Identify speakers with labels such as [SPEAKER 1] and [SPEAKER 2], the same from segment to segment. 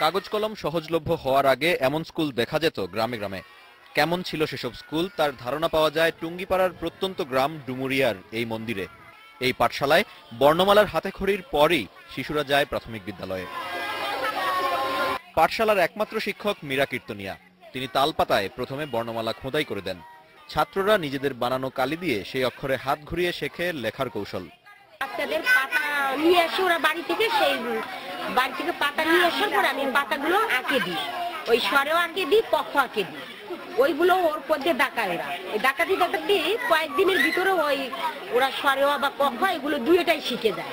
[SPEAKER 1] কাগজ কলম সহজলভ্য হওয়ার আগে এমন স্কুল দেখা যেত গ্রামে গ্রামে। কেমন ছিল সেসব স্কুল তার ধারণা পাওয়া যায় টুঙ্গিপাড়ার প্রত্যন্ত গ্রাম ডুমুরিয়ার এই মন্দিরে। এই পাঠশালায় বর্ণমালার হাতেখড়ির পরই শিশুরা যায় প্রাথমিক বিদ্যালয়ে। পাঠশালার একমাত্র শিক্ষক মীরা কীর্তনিয়া। তিনি তালপাতায় প্রথমে বর্ণমালা খোদাই করে দেন। ছাত্ররা নিজেদের বানানো কালি দিয়ে সেই অক্ষরে হাত ঘুরিয়ে শেখে লেখার কৌশল।
[SPEAKER 2] বাচ্চাদের পাতা নিয়ে এসে ওরা বাড়ি থেকে পাতা নিয়ে আসার পর আমি পাতাগুলো আঁকে দিই, ওই স্বরেও আঁকে দিই, পক্ষ আঁকে দিই, ওইগুলো ওর পদ্মে ডাকায়। ওরা ওই ডাকাতি কয়েকদিনের ভিতরে ওরা স্বরেও বা পক্ষ এগুলো দুইটাই শিখে যায়।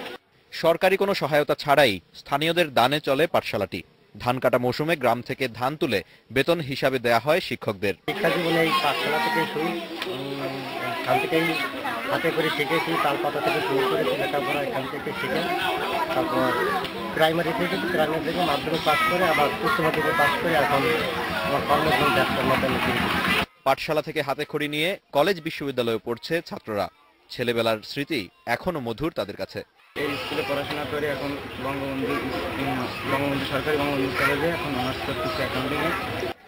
[SPEAKER 1] সরকারি কোনো সহায়তা ছাড়াই স্থানীয়দের দানে চলে পাঠশালাটি। ধান কাটা মৌসুমে গ্রাম থেকে ধান তুলে বেতন হিসাবে দেয়া হয় শিক্ষকদের।
[SPEAKER 3] শিক্ষা জীবনে এই পাঠশালা থেকে এখান থেকেই হাতে করে শিখেছি, তালপাতা থেকে শুরু করেছি লেখাপড়া এখান থেকে শিখে। তারপর প্রাইমারি থেকে মাধ্যমিক পাস করে আবার উচ্চ মাধ্যমিক পাস করে এখন আমার কর্মজীবন ব্যবসার মধ্যে আমি।
[SPEAKER 1] পাঠশালা থেকে হাতে খড়ি নিয়ে কলেজ বিশ্ববিদ্যালয়ে পড়ছে ছাত্ররা। ছেলেবেলার স্মৃতি এখনো মধুর তাদের কাছে।
[SPEAKER 3] এই স্কুলে পড়াশোনা করে এখন বঙ্গবন্ধু সরকারি বঙ্গবন্ধু কলেজে এখন অনার্স করতেছি অ্যাকাউন্টিংয়ে।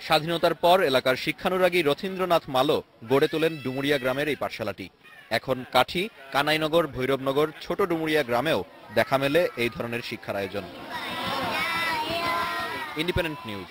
[SPEAKER 1] স্বাধীনতার পর এলাকার শিক্ষানুরাগী রথীন্দ্রনাথ মালো গড়ে তোলেন ডুমুরিয়া গ্রামের এই পাঠশালাটি। এখন কাঠি, কানাইনগর, ভৈরবনগর, ছোট ডুমুরিয়া গ্রামেও দেখা মেলে এই ধরনের শিক্ষার আয়োজন। Independent news.